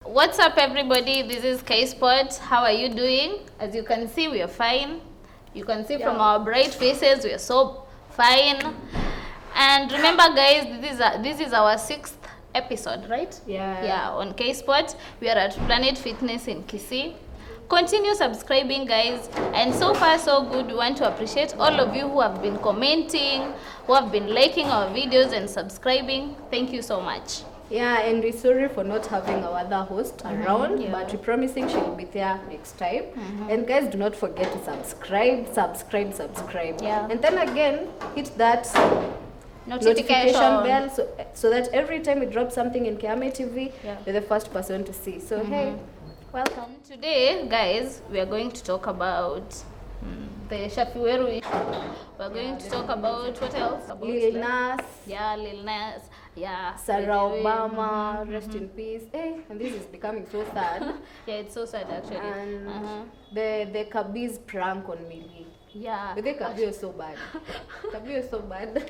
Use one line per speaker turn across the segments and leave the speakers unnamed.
What's up, everybody? This is K-Sport. How are you doing? As you can see, we are fine. You can see from our bright faces, we are so fine. And remember, guys, this is our 6th episode, right?
Yeah.
On K-Sport. We are at Planet Fitness in Kisii. Continue subscribing, guys, and so far so good. We want to appreciate all of you who have been commenting, who have been liking our videos and subscribing. Thank you so much.
Yeah, and we're sorry for not having our other host around, but we're promising she'll be there next time. And guys, do not forget to subscribe.
Yeah.
And then again, hit that notification bell so that every time we drop something in Kiame TV, you're the first person to see. So hey, welcome.
Today, guys, we are going to talk about the Shafiweru issue. We're going to talk about what else? About
Lil Nas.
Yeah, Lil Nas. Yeah.
Sarah Obama, rest in peace. Hey, and this is becoming so sad.
Yeah, it's so sad actually.
And the Kabi's prank on Millie.
Yeah.
I think Kabi was so bad. Kabi was so bad.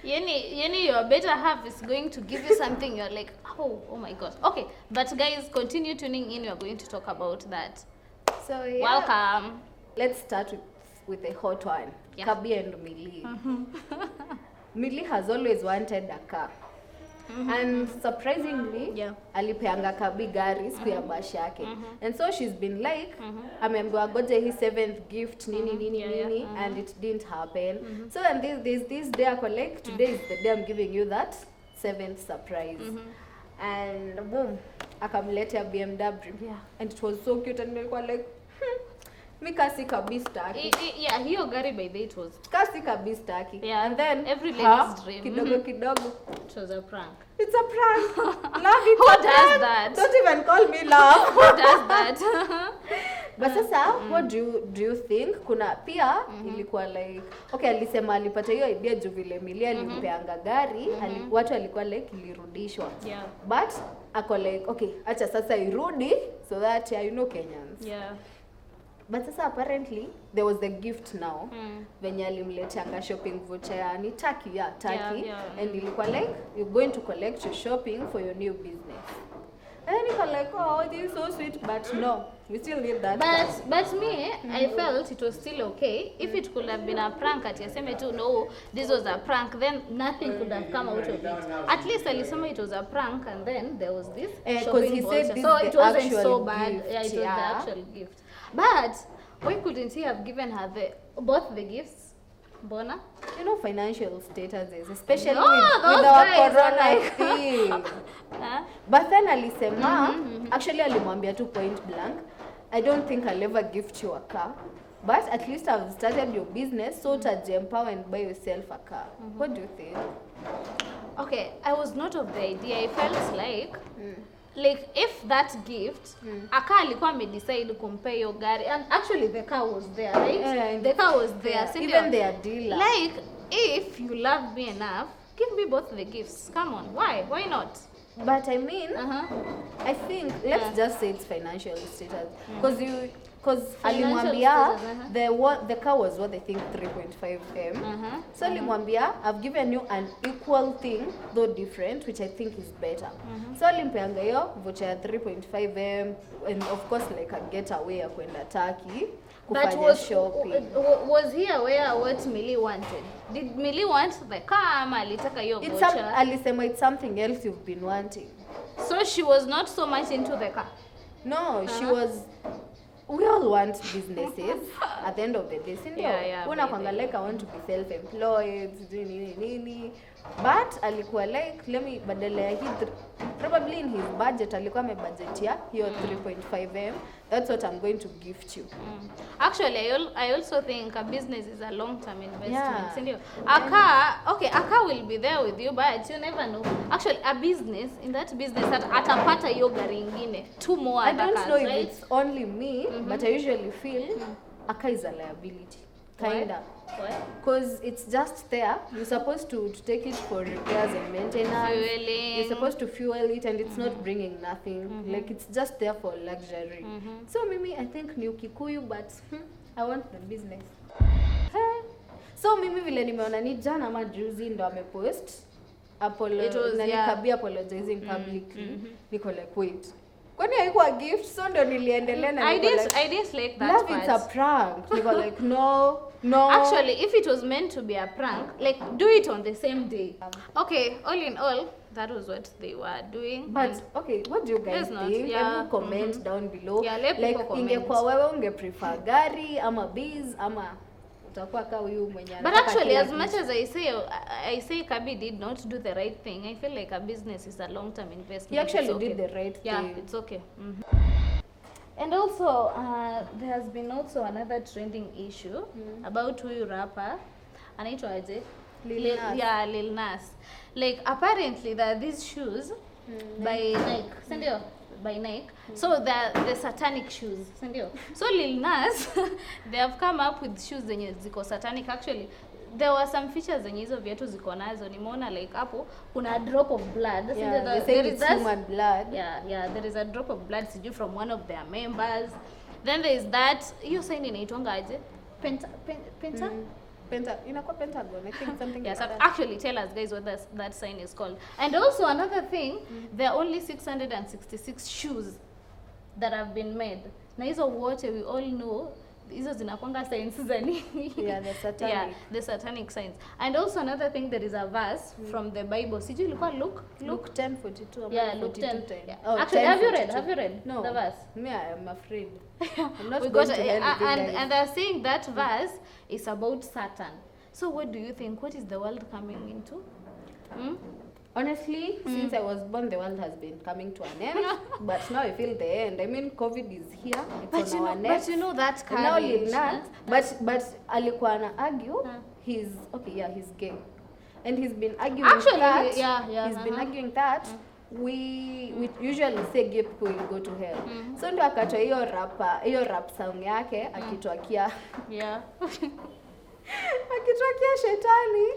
Yeni, your better half is going to give you something. You're like, oh my gosh. Okay, but guys, continue tuning in. We're going to talk about that.
So yeah.
Welcome.
Let's start with the hot one.
Yeah.
Kabi and Millie. Millie has always wanted a car. And surprisingly, alipeanga Kabi gari siku ya bash yake. And so she's been like, ameambiwa goje his 7th gift nini, and it didn't happen. So and this day I like, today is the day I'm giving you that 7th surprise. And boom, akamletea BMW.
Yeah.
And it was so cute, and nilikuwa like, Mikasi kabistaki.
Yeah, hiyo gari by the way it was.
Kasi kabistaki.
Yeah.
And then
every lady's dream.
Kidogo.
It was a prank.
It's a prank. Love it.
Who does that?
Don't even call me love.
Who does that?
But sasa, what do you think? Kuna pia ilikuwa like, okay, alisema alipata hiyo idea juu vile Millie alimpeanga gari, watu alikuwa like ilirudishwa.
Yeah.
But ako like, okay, acha sasa irudi so that you know Kenyans.
Yeah.
But sasa apparently there was the gift now. Venye alimleteanga shopping voucher ni Turkey. Yeah. And ilikuwa like, you're going to collect your shopping for your new business. And then you're like, oh, this is so sweet, but no, we still need that.
But me, I felt it was still okay. If it could have been a prank at Yaseme too, no, this was a prank, then nothing could have come out of it. At least Alisema it was a prank, and then there was this
shopping
he
voucher.
Said this so it wasn't so
gift.
bad. Yeah, it was the actual gift. But why couldn't he have given her both the gifts? Bona?
You know, financial statuses, especially with
those
our
guys
corona thing. But then alisema, actually alimwambia tu point blank, I don't think I'll ever gift you a car, but at least I've started your business, so empower and buy yourself a car. What do you think?
Okay, I was not of the idea. I felt like if that gift aka alikuwa amedecide kumpe hiyo gari, and actually the car was there, right?
Yeah,
the car was there.
Yeah. Even their dealer.
Like, if you love me enough, give me both the gifts. Come on, why not?
But I mean, I think let's just say it's financial status, because alimwambia the car was what I think 3.5 M. So alimwambia, I've given you an equal thing though different, which I think is better. So alimpeanga hiyo voucher ya 3.5 M, and of course like a getaway ya kwenda Turkey kufanya shopping.
Was he aware what Millie wanted? Did Millie want the car ama alitaka hiyo voucher?
Alisema it's something else you've been wanting.
So she was not so much into the car?
No, she was. We all want businesses at the end of the day. Unakwanga like, I want to be self-employed, nini. But alikuwa like, let me badala ya probably in his budget alikuwa amebudgetia hiyo 3.5 M. That's what I'm going to gift you.
Actually, I also think a business is a long-term investment. Yeah. A car will be there with you, but you never know. Actually, a business, in that business, atapata hiyo gari ingine, 2 more other cars,
I don't know
right?
if it's only me, but I usually feel a car is a liability. Kinda.
Why?
Because it's just there. You're supposed to take it for repairs and maintenance.
Fueling.
You're supposed to fuel it, and it's not bringing nothing. Like, it's just there for luxury. So Mimi, I think ni Kikuyu, but I want the business. So Mimi vile nimeona ni jana ama juzi ndo amepost Kabi apologizing publicly. Niko like, wait, Kwani haikuwa gift? So ndo niliendelea na
I didn't like that
love
part.
It's a prank. Niko like no.
Actually, if it was meant to be a prank, like do it on the same day. Okay, all in all, that was what they were doing.
But okay, what do you guys think?
Yeah.
Comment down below.
Yeah, let people comment.
Ingekuwa wewe unge prefer gari ama biz ama utakuwa kama huyu mwenye
But actually, as much as I say Kabi did not do the right thing, I feel like a business is a long-term investment.
He actually
okay.
did the right thing.
Yeah, it's okay. And also, there has been also another trending issue about huyu rapper anaitwa aje? Lil Nas. Like apparently there are these shoes by Nike, sindio? By Nike. So the satanic shoes, sindio? So Lil Nas they have come up with shoes zenye ziko satanic. Actually there were some features zenye hizo viatu ziko nazo. Nimeona like hapo kuna a drop of blood.
Yeah, there is human blood.
Yeah, there is a drop of blood siju from one of their members. Then there is that hiyo sign inaitwanga aje?
Penta, inakuwa Pentagon, I think something
yes,
like that.
actually tell us guys what that sign is called. And also another thing, there are only 666 shoes that have been made. Na hizo wote we all know hizo zinakwanga signs za nini?
Yeah, the satanic.
Yeah, the satanic signs. And also another thing, there is a verse from the Bible. Sijui ilikuwa Luke
10:42.
Yeah, Luke 10. Yeah.
Oh,
actually,
10:42.
have you read
No.
the verse?
Me, I am afraid. I'm not
We
going
got
to hell with you guys.
and they're saying that verse is about Satan. So what do you think? What is the world coming into?
Honestly, since I was born, the world has been coming to an end. But now I feel the end. I mean, COVID is here. It's on our neck.
But you know that
And now
courage.
Lil Nas, but alikuwa ana argue, he's gay. And he's been arguing
Actually,
that.
yeah,
He's been arguing that we usually say gay people will go to hell. So ndio akatoa hiyo rap song yake akitwakia
Yeah.
akitwakia shetani.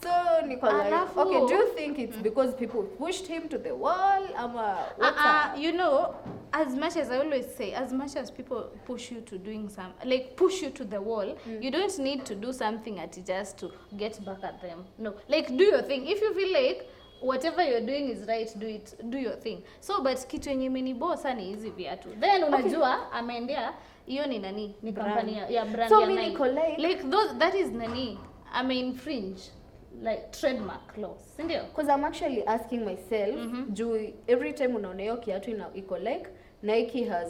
So niko like,
Alafu,
okay, do you think it's because people pushed him to the wall ama what's up?
You know, as much as I always say, as much as people push you to doing push you to the wall, you don't need to do something just to get back at them. No, like do your thing. If you feel like whatever you're doing is right, do your thing. So but kitu yenye imeniboa sana ni hizi viatu. Then unajua ameendea hiyo ni nani? Ni company ya brand
So
ya
many
Nike. Like those, that is nani? infringe like trademark laws, sindio?
Because I'm actually asking myself, every time unaona hiyo kiatu iko like Nike has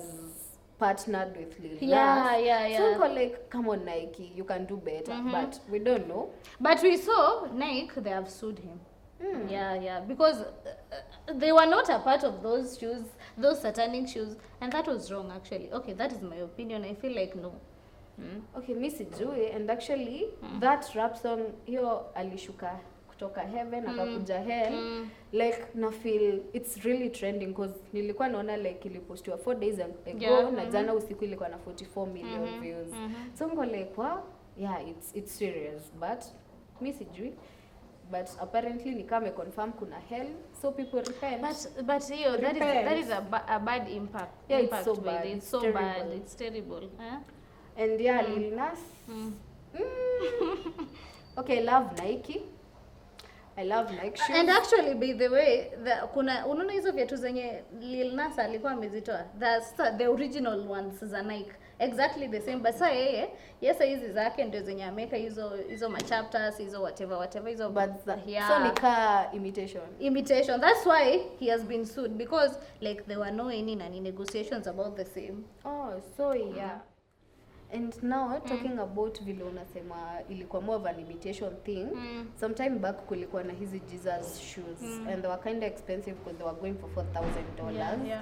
partnered with Lil Nas.
Yeah.
So niko like, come on Nike, you can do better. But we don't know.
But we saw Nike, they have sued him. Yeah, because they were not a part of those shoes, those satanic shoes, and that was wrong actually. Okay, that is my opinion. I feel like no.
Okay, mi sijui, and actually that rap song hiyo alishuka kutoka heaven akakuja hell, like na feel it's really trending because nilikuwa naona like ilipostiwa 4 days ago na jana usiku ilikuwa na 44 million views. So niko like wow, yeah, it's serious, but mi sijui. But apparently ni kama confirm kuna hell, so people repent.
But hiyo that is a bad impact.
Yeah,
impact
it's so bad.
It's so
terrible.
bad. It's terrible.
And yeah, Lil Nas. Okay, I love Nike. I love Nike shoes.
And actually, by the way, unaona hizo viatu zenye Lil Nas alikuwa amezitoa. The original ones za Nike. Exactly the same, but sasa yeye hizi zake ndio zenye ameka hizo machapters, hizo whatever hizo,
but so nika imitation.
That's why he has been sued, because like there were no any negotiations about the same.
Oh, so yeah. And now talking about vile unasema ilikuwa more of an imitation thing. Sometime back kulikuwa na hizi Jesus shoes and they were kind of expensive because they were going for $4,000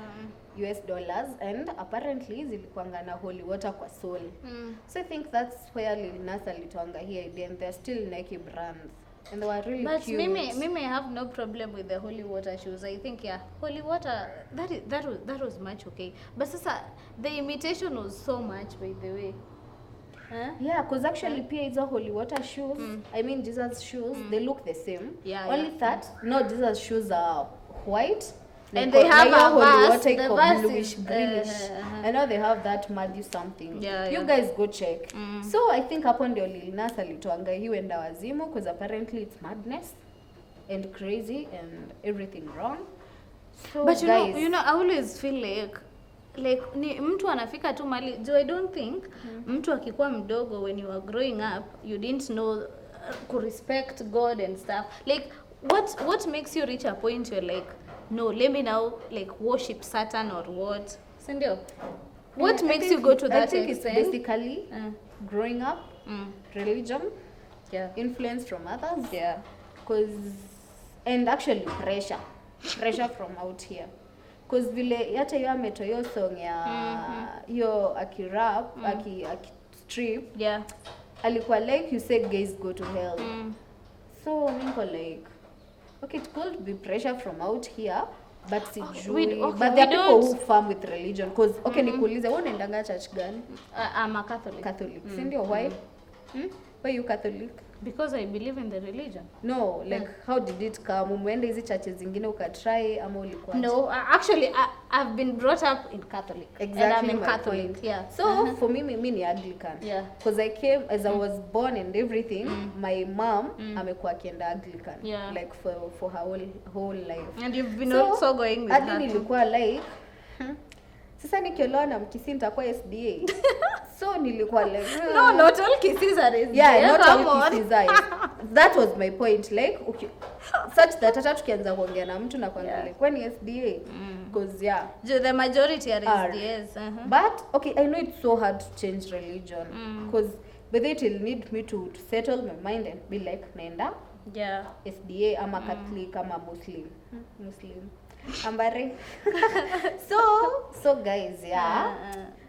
US dollars, and apparently zilikuanga na holy water kwa sole. So I think that's where Lil Nas alitoanga hii idea, and they're still Nike brands. And they were really
but
cute.
But Mimi have no problem with the holy water shoes. I think holy water, that was much okay. But sasa the imitation was so much, by the way.
Yeah, because actually pia hizo holy water shoes, I mean Jesus shoes, they look the same. Only that no, Jesus shoes are white.
And they have a
holy
verse,
water
the verse
bluish,
is,
greenish. I know they have that Matthew something. You guys go check. So I think hapo ndio Lil Nas alitoanga hii wenda wazimu, because apparently it's madness and crazy and everything wrong. So
But
guys,
you know, I always feel like ni mtu anafika tu mali. I don't think mtu akikuwa mdogo, when you were growing up, you didn't know to respect God and stuff. Like what makes you reach a point you're like, no, let me now like worship Satan or what? Sindio? What makes you go to that
I think
extent?
it's basically growing up, religion,
Yeah.
influence from others,
Yeah.
and actually pressure from out here, cause vile hata yo ametoa hiyo song ya hiyo akirap aki strip,
Yeah.
alikuwa like you say gays go to hell. So niko like, okay, it could be pressure from out here, but sijui, but there are people who farm with religion, cause okay, nikuulize wewe unaendanga church gani?
I'm a Catholic.
Catholic. Si ndio? Why? Why you Catholic?
Because I believe in the religion.
No, like how did it come? Umeenda hizi churches zingine ukatry ama ulikuwa?
No, actually I've been brought up in Catholic.
Exactly,
and I'm in
my
Catholic.
point.
Yeah.
So for me ni Anglican.
Yeah.
Because I came as I was born and everything, my mom amekuwa akienda Anglican.
Yeah.
Like for her whole life.
And you've been also going with
hadi
her.
nilikuwa like sasa nikiolewa na mkisi nitakuwa SDA. So nilikuwa like
No, not all kisses are SDA.
yeah, not
come
all
on.
kisses are. That was my point, like okay, such that hata tukianza kuongea na mtu na kuangalia like when SDA because yeah,
The majority are
Are.
SDAs.
but okay, I know it's so hard to change religion because but it will need me to settle my mind and be like naenda
Yeah.
SDA ama Catholic ama Muslim. Ambare. so guys, yeah.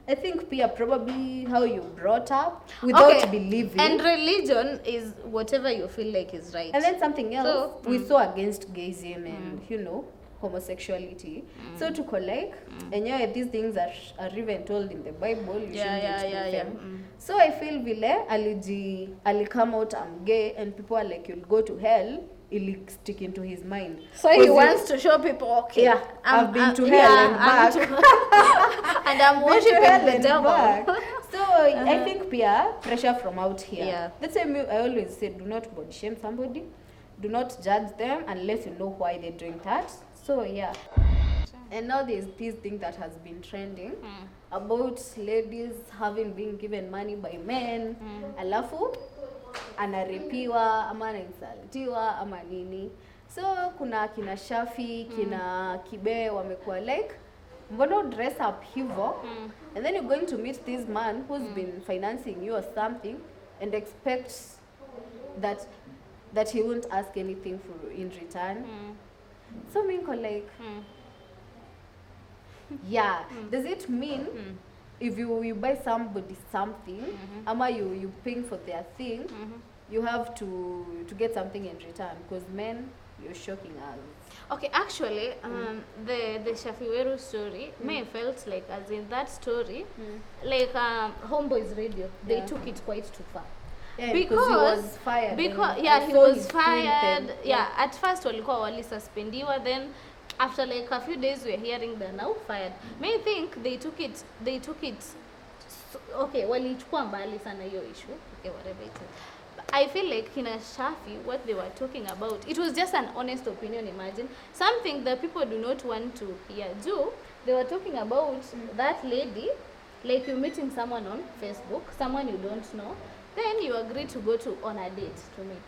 I think pia probably how you brought up without believing.
And religion is whatever you feel like is right.
And then something else,
So,
we saw against gayism and you know homosexuality. So to collect, and yeah, these things are even told in the Bible. You shouldn't do them. So I feel vile ali come out I'm gay and people are like you'll go to hell. It'll stick into his mind.
So he wants to show people, okay,
yeah, I've been to hell and back.
And I'm worshiping the devil.
So I think peer pressure from out here.
Yeah.
That's why I always say do not body shame somebody. Do not judge them unless you know why they're doing that. So yeah. And now there's this thing that has been trending about ladies having been given money by men. Alafu anaripiwa ama anainsultiwa ama nini. So kuna kina Shafi, kina Kibe wamekuwa like mbona dress up hivo and then you're going to meet this man who's been financing you or something and expect that he won't ask anything for in return. So minko like yeah, does it mean if you buy somebody something ama you paying for their thing you have to get something in return? Because men, you're shocking us.
Okay, actually, the Shafiweru story, me felt like as in that story, like Homeboy's Radio, they took it quite too far.
Yeah, because he was fired.
Because
and
yeah,
I
he
saw
was
his
fired.
tweet and-
Yeah, at first walikuwa wali suspendiwa, then after like a few days we're hearing they're now fired. May think they took it okay, walichukua mbali sana hiyo issue. Okay, whatever it is. I feel like kina Shafi, what they were talking about, it was just an honest opinion, imagine. Something that people do not want to hear. They were talking about that lady, like you're meeting someone on Facebook, someone you don't know, then you agree to go on a date to meet.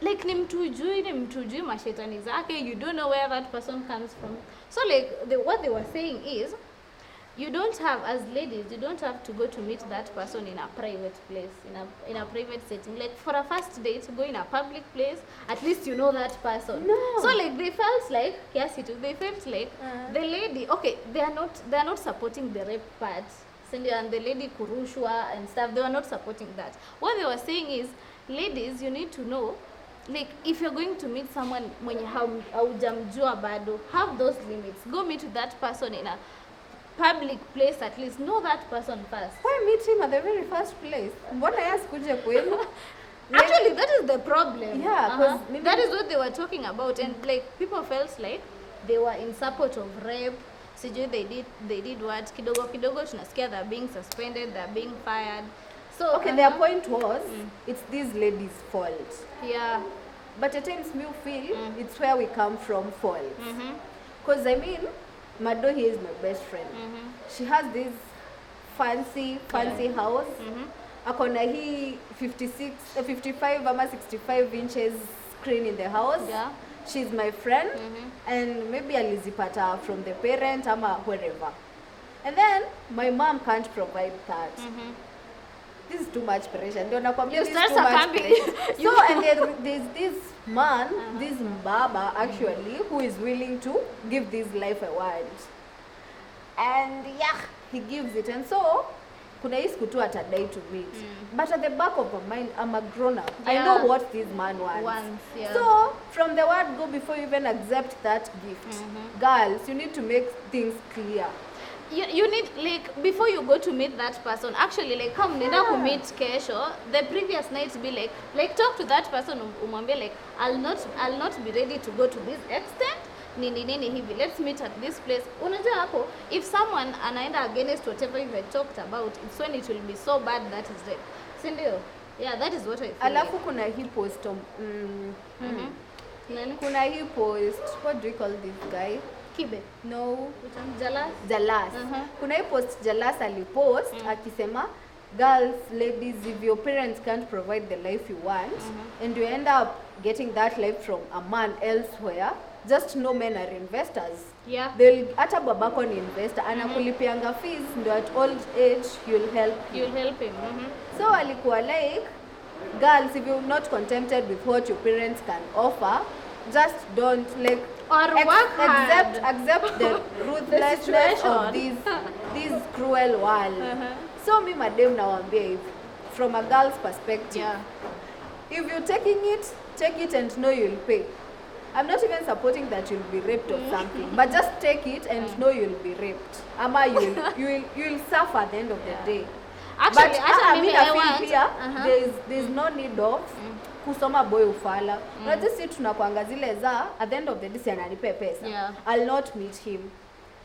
Like ni mtujui mashetani zake, you don't know where that person comes from. So like what they were saying is, you don't have, as ladies, you don't have to go to meet that person in a private place, in a private setting. Like for a first date, go in a public place, at least you know that person.
No.
So like they felt like, yes, they felt like the lady, okay, they are not supporting the rape part, and the lady kurushwa and stuff, they were not supporting that. What they were saying is, ladies, you need to know, like if you're going to meet someone mwenye haujamjua bado, have those limits. Go meet that person in a public place, at least know that person first.
Why meet him at the very first place? Mbona yeye asikuje kwenu?
Actually, that is the problem.
Yeah, 'cause
that is what they were talking about, and like people felt like they were in support of rape. Sijui they did what? Kidogo tunasikia they're being suspended, they're being fired. So
Okay, their point was it's these ladies' fault.
yeah.
But at times me feel it's where we come from fault. Because I mean, Mado here is my best friend. She has this fancy house. Akona hii 55 ama 65 inches screen in the house.
Yeah.
She's my friend, and maybe alizipata from the parent ama wherever. And then my mom can't provide that. This is too much pressure. Ndio nakwambia this is too much pressure. So and there's this man, this mbaba actually, who is willing to give this life a want. And yeah, he gives it. And so kuna hii siku tu atadai to meet. But at the back of my mind, I'm a grown up. I know what this man wants. So from the word go, before you even accept that gift, girls, you need to make things clear.
You need, like, before you go to meet that person, actually, like, come nenda ku meet kesho, the previous night be like talk to that person, umwambie like, I'll not be ready to go to this extent, nini hivi, let's meet at this place. Unajua hapo, if someone anaenda against whatever you had talked about, it's when it will be so bad that is it. Si ndio? Yeah, that is what I feel.
Alafu kuna hii post kuna hii post, what do you call this guy?
Kibe.
No.
Jalas.
Kuna hii post Jalas alipost akisema, girls, ladies, if your parents can't provide the life you want and you end up getting that life from a man elsewhere, just know men are investors.
Yeah.
They'll hata babako ni investor, anakulipianga fees ndio at old age you'll help
him.
So alikuwa like, girls, if you're not contented with what your parents can offer, just don't like accept the ruthlessness of this cruel world. So me madam nawambia hivi, from a girl's perspective, if you're taking it, take it and know you'll pay. I'm not even supporting that you'll be raped or something, but just take it and know you'll be raped. Ama you'll suffer at the end of the day.
Actually,
there's no need of kusoma boy ufala. Unajua sisi tunakuanga zile za at the end of the day ananipe pesa. I'll not meet him.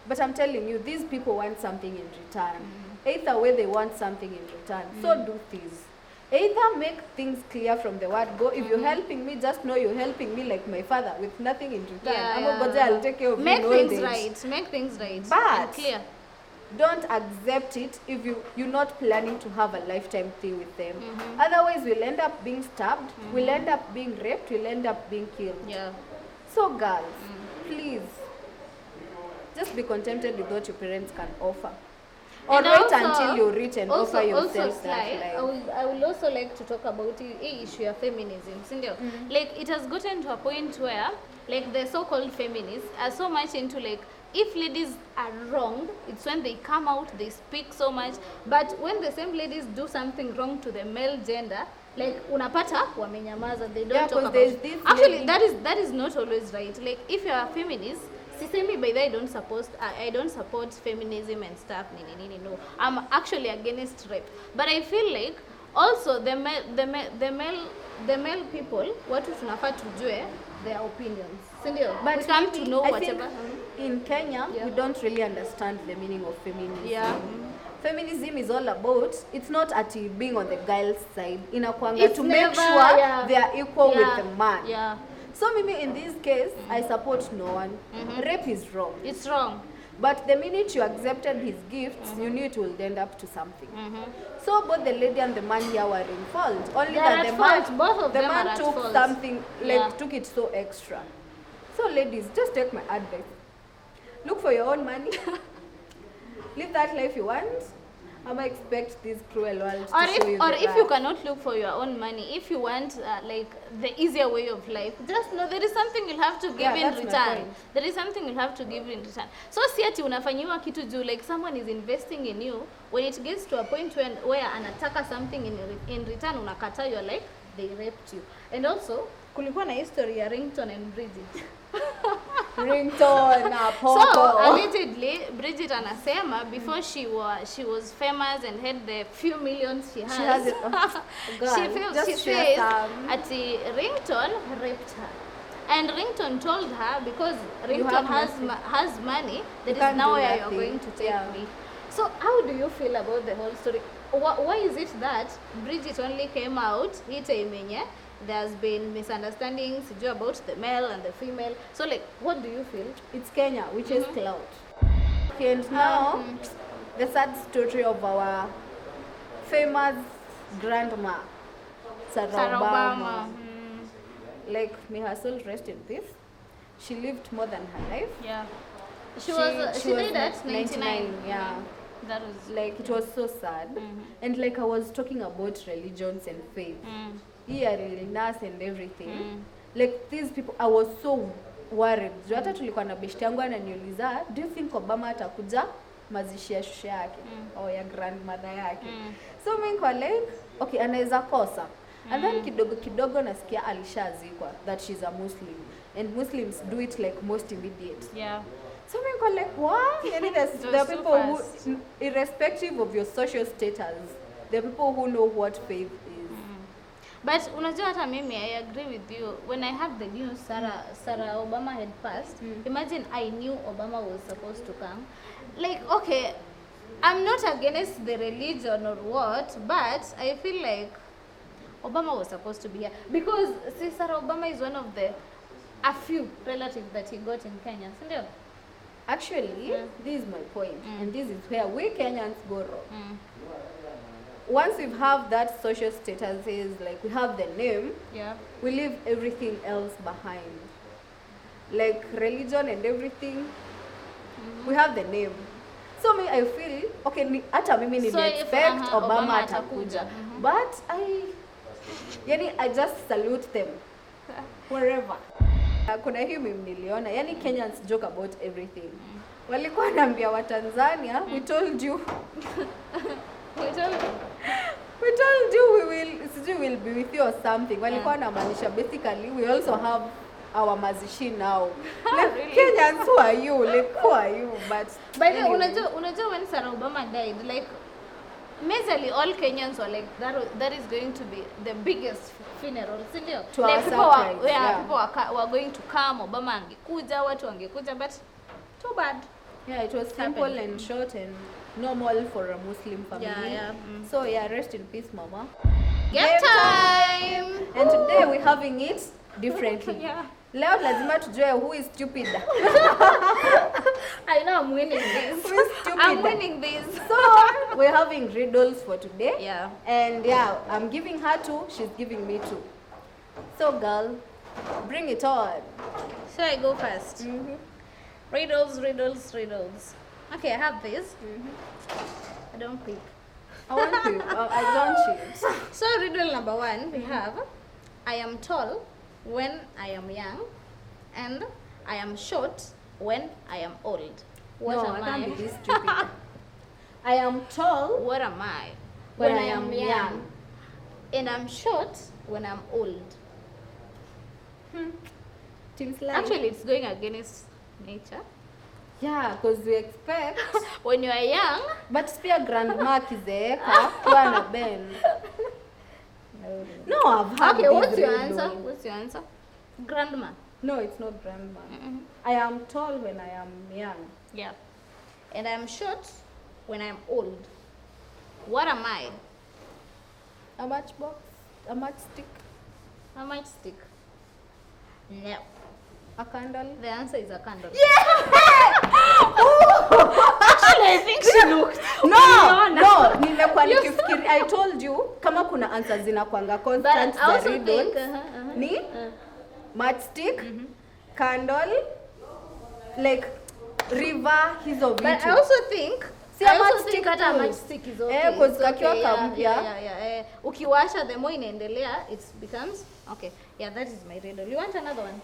But I'm telling you, these people want something in return. Either way they want something in return. So do this. Either make things clear from the word go. If you're helping me, just know you're helping me like my father with nothing in return. I'll take care of you.
Make things right.
But
and clear.
Don't accept it if you're not planning to have a lifetime thing with them. Otherwise, we'll end up being stabbed, we'll end up being raped, we'll end up being killed. So girls, please, just be contented with what your parents can offer. Or
and
wait
also,
until you reach and offer yourself that life.
I will also like to talk about the issue of feminism. Like, it has gotten to a point where, like, the so-called feminists are so much into, like, if ladies are wrong, it's when they come out, they speak so much. But when the same ladies do something wrong to the male gender, like, unapata wamenyamaza, they don't talk about it. Actually, that is not always right. Like, if you are a feminist, sisemi by that I don't support feminism and stuff. No, I'm actually against rape. But I feel like also the male people, watu tunafaa tujue their opinions. But we come to know whatever.
In Kenya, we don't really understand the meaning of feminism. Feminism is all about, it's not at being on the girl's side. Inakuanga to make sure they are equal with the man. So maybe in this case, I support no one. Rape is wrong.
It's wrong.
But the minute you accepted his gifts, you knew it will end up to something. So both the lady and the man here were in fault. Only that the man took something, like took it so extra. So ladies, just take my advice. Look for your own money. Live that life you want. I expect this cruel world to show you
or if you cannot look for your own money, if you want like the easier way of life, just know there is something you'll have to give in return. There is something you'll have to give in return. So si ati unafanyiwa kitu juu, like someone is investing in you, when it gets to a point where anataka something in return, unakata, you're like, they raped you. And also, kulikuwa na history ya Ringtone and Bridget.
Ringtone na Popo.
So allegedly Bridget anasema before she was famous and had the few millions she has
it.
she says ati Ringtone raped her. And Ringtone told her, because Ringtone has money, that is now where you're going to take me. So how do you feel about the whole story? Why is it that Bridget only came out hii time yenye there's been misunderstandings about the male and the female. So like, what do you feel?
It's Kenya, which is clout. Okay, and now the sad story of our famous grandma, Sarah Obama. Like, may her soul rest in peace. She lived more than her life.
Yeah. She died at 99.
Yeah.
That was
like, it was so sad. And like, I was talking about religions and faith. Illness and everything. Like, these people, I was so worried. Hata tulikuwa na beshte yangu ananiuliza, do you think Obama atakuja mazishi ya shusha yake au ya grandmother yake? So mimi kwa like, okay, anaweza kosa. And then kidogo nasikia alishazikwa, that she's a Muslim. And Muslims do it like most immediate.
Yeah.
So mimi kwa like, what? Yani there are people who, irrespective of your social status, there are people who know what faith is.
But unajua hata mimi, I agree with you. When I heard the news Sarah Obama had passed, imagine I knew Obama was supposed to come. Like, okay, I'm not against the religion or what, but I feel like Obama was supposed to be here. Because see, Sarah Obama is one of a few relatives that he got in Kenya. Sindio?
Actually, this is my point. And this is where we Kenyans go wrong. Once we have that social status, is like we have the name, we leave everything else behind. Like religion and everything, we have the name. So me, I feel, okay, hata mimi expect Obama atakuja. But I just salute them wherever. Kuna hii meme niliona, yani Kenyans joke about everything. Walikuwa wanaambia wa Tanzania, we told you we will be with you or something. Walikuwa wanamaanisha basically we also have our mazishi now. Like, really? Kenyans, who are you? Like, who are you? But
anyway. Unajua when Sarah Obama died, like majorly all Kenyans were like, that is going to be the biggest funeral, sindio?
To
like
our surprise,
people were going to come, Obama angekuja, watu angekuja, but too bad.
Yeah, it was simple and short and normal for a Muslim family. So rest in peace, Mama.
Game time!
And today we're having it differently. Leo lazima tujue who is stupid.
I know I'm winning this.
Who is stupid?
I'm winning this.
So we're having riddles for today.
Yeah.
And I'm giving her 2, she's giving me 2. So girl, bring it on.
So I go first. Riddles. Okay, I have this. I don't pick.
I want to. I don't cheat.
So riddle number 1, we have, I am tall when I am young, and I am short when I am old. What am I?
Can't be this stupid. I am tall.
What am I?
When I am young.
And I'm short when I'm old. Actually, it's going against nature.
Yeah, because we expect
when you are young,
but pia grandma kizeeka kuwa na Ben. No, I've had
okay, what's your answer? What's your answer? Grandma.
No, it's not grandma. I am tall when I am young.
Yeah. And I'm short when I'm old. What am I?
A matchbox? A matchstick?
A matchstick. No.
A candle?
The answer is a candle.
Yeah!
Actually, I think she looked.
No. Nimekuwa nikifikiri. I told you, kama kuna answers zinakuanga constant za riddles. Ni matchstick, candle, like river, hizo vitu.
But I also think hata matchstick is okay.
Because kakiwa kampya.
Yeah. Ukiwasha the more inaendelea, it becomes okay. Yeah, that is my riddle. You want another one?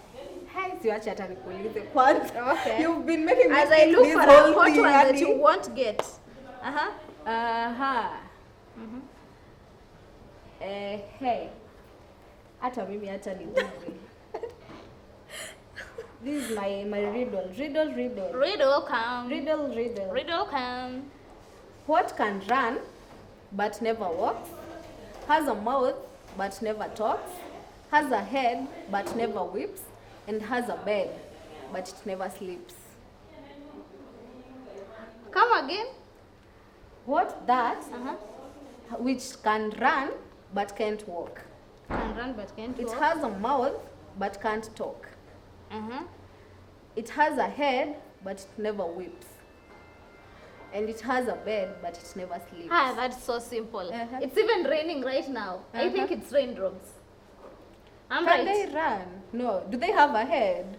Hai, siwache hata nikuulize kwanza.
Okay.
You've been making me
as I look for a hot one that you won't get.
Hey. Hata mimi hata ni Google. This is my riddle.
Riddle come.
Riddle come. What can run but never walks? Has a mouth but never talks? Has a head but never weeps? And has a bed but it never sleeps?
Come again.
What that which can run but can't walk,
Can run but can't
It
walk.
has a mouth but can't talk. It has a head but it never weeps. And it has a bed but it never sleeps.
Ah, that's so simple. It's even raining right now. I think it's raindrops. I'm
Can
right.
they run? No. Do they have a head?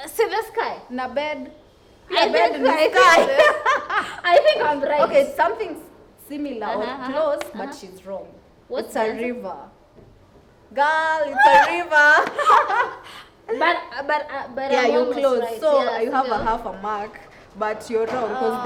See the sky.
Na bed?
I
bed
think
in the
I
sky.
think- I think I'm right.
Okay, it's something similar or
Uh-huh,
close,
uh-huh.
but she's wrong.
What's
It's a
the answer?
river. Girl, it's a river.
But
Yeah,
I'm
you're
almost
close.
right.
So
Yeah,
you have
still.
a half a mark, but you're wrong because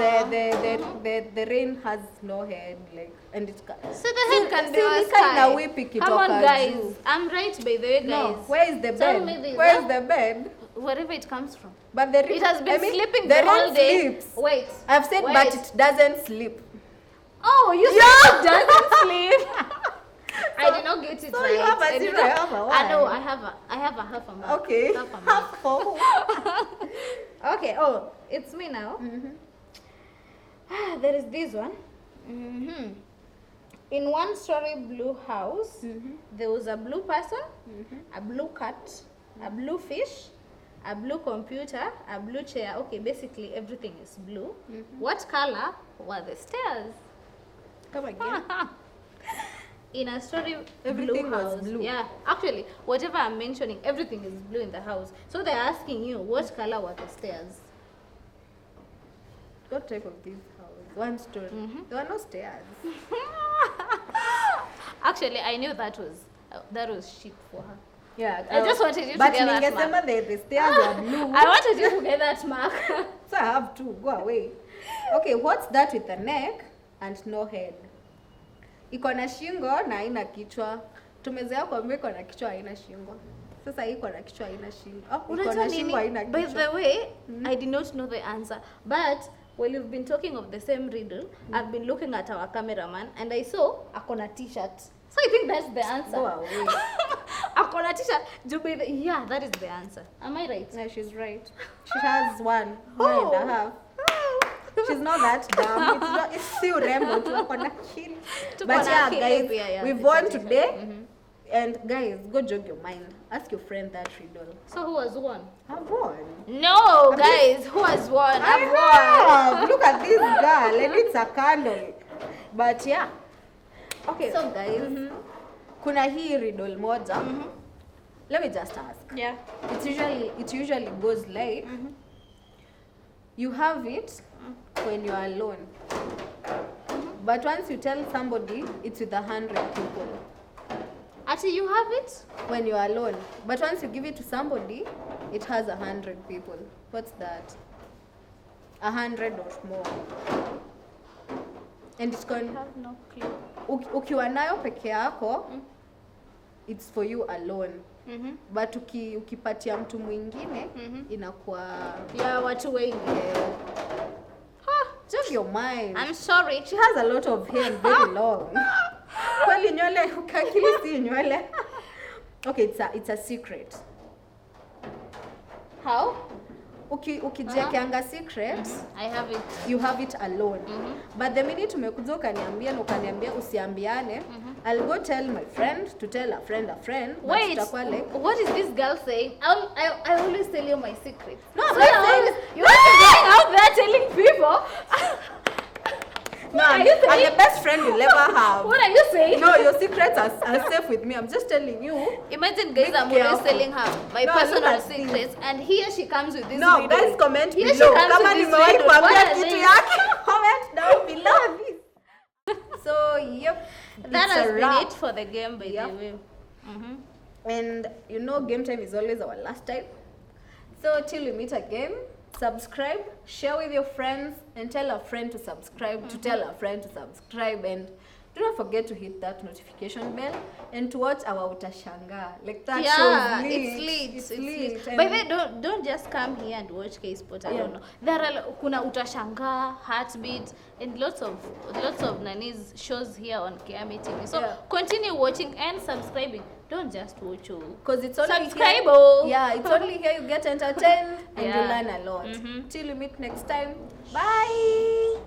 the rain has no head, like, and it's.
So the head can be a
Kinda
sky.
whippy
Come on,
kitoka
guys.
juu.
I'm right, by the way, guys.
No, where is the
Tell
bed?
me this,
Where is
huh?
the bed?
Wherever it comes from.
But the
It has been sleeping
the
the whole
rain
day.
sleeps.
Wait.
I've said,
wait.
but it doesn't sleep.
Oh, you said it doesn't sleep. I did not get it
So
right.
you have a
I did
zero,
not-
I have a
I know.
one.
I have a half a mark.
Okay.
Half a mark.
Oh.
Okay. Oh, it's me now. There is this one. In one story blue house, there was a blue person, a blue cat, a blue fish, a blue computer, a blue chair. Okay, basically everything is blue. What color were the stairs?
Come again.
In a story
Everything
blue
was
house.
blue.
Yeah, actually, whatever I'm mentioning, everything is blue in the house. So they're asking you, what color were the stairs?
What type of this house? One story. There were no stairs.
Actually, I knew that was shit for her.
Yeah.
I just wanted you to
but
get that
ningesema
mark.
the stairs were blue.
I wanted you to get that mark.
So I have two. Go away. Okay, what's that with a neck and no head? Iko na shingo na haina kichwa. Tumezoea kuambia iko na kichwa haina shingo. Sasa hii iko na kichwa haina shingo. Oh, iko
Unajua
na
nini?
shingo haina
By
kichwa.
the way, I did not know the answer. But while you've been talking of the same riddle, I've been looking at our cameraman and I saw akona t-shirt. So I think that's the answer.
Go away.
Akona t-shirt. Yeah, that is the answer. Am I right?
Yeah, she's right. She has one and a half. She's not that dumb. It's still Rembo. Tuko na akili.
Tuko
But
na
yeah,
akili
guys,
pia, yeah,
we've
it's
won
a
today. And guys, go jog your mind. Ask your friend that riddle.
So who has won?
I've won.
No, guys, who has won? I've won.
have. Look at this girl, and it's a candle. But yeah. Okay. So guys, kuna hii riddle moja. Let me just ask.
Yeah.
It usually goes like you have it when you are alone. But once you tell somebody, it's with 100 people.
Actually, you have it?
When you are alone. But once you give it to somebody, it has 100 people. What's that? 100 or more. And it's
I
going
have no clue.
ukiwa nayo peke yako, it's for you alone. But ukipatia mtu mwingine inakuwa
Yeah, watu wengi.
just your mind.
I'm sorry.
She has a lot of hair and very long. Kweli nywele ukakili si nywele. Okay, it's a secret.
How?
Ukijiwekeanga secret,
I have it.
you have it alone. But the minute umekuja ukaniambia na ukaniambia usiambiane, I'll go tell my friend to tell a friend but
Wait,
tutakuwa like,
what is this girl saying? I always tell you my secrets.
No, I'm
So
not
you're
saying-
always, you're going out there telling people.
no,
are
I'm
you saying?
the best friend you'll ever have.
What are you saying?
No, your secrets are safe with me. I'm just telling you.
Imagine guys,
Be
I'm always
careful.
telling her my
No, look
personal
at this.
secrets, and here she comes with this.
No,
riddle.
guys, comment
Here
below.
she comes
Kama
with this
nimewahi
riddle.
kuambia
What are
kitu
these?
yake, comment down below this. So, yep.
That
it's
has
a
been
wrap.
it for the game, by
Yep.
the way.
And you know, game time is always our last time. So till we meet again, subscribe, share with your friends, and tell a friend to subscribe, to tell a friend to subscribe, and do not forget to hit that notification bell and to watch our Utashanga. Like that
Yeah,
show's lit.
it's lit.
It's
It's
lit.
lit.
And
By the way, don't just come here and watch K-Sport. I
Yeah.
don't know. There are kuna Utashanga, Heartbeat, and lots of Nani's shows here on Kiami TV. So
Yeah.
continue watching and subscribing. Don't just watch.
because it's only
Subscribe.
here, yeah, it's only here you get entertained and you
Yeah.
learn a lot.
Mhm.
Till we meet next time. Bye.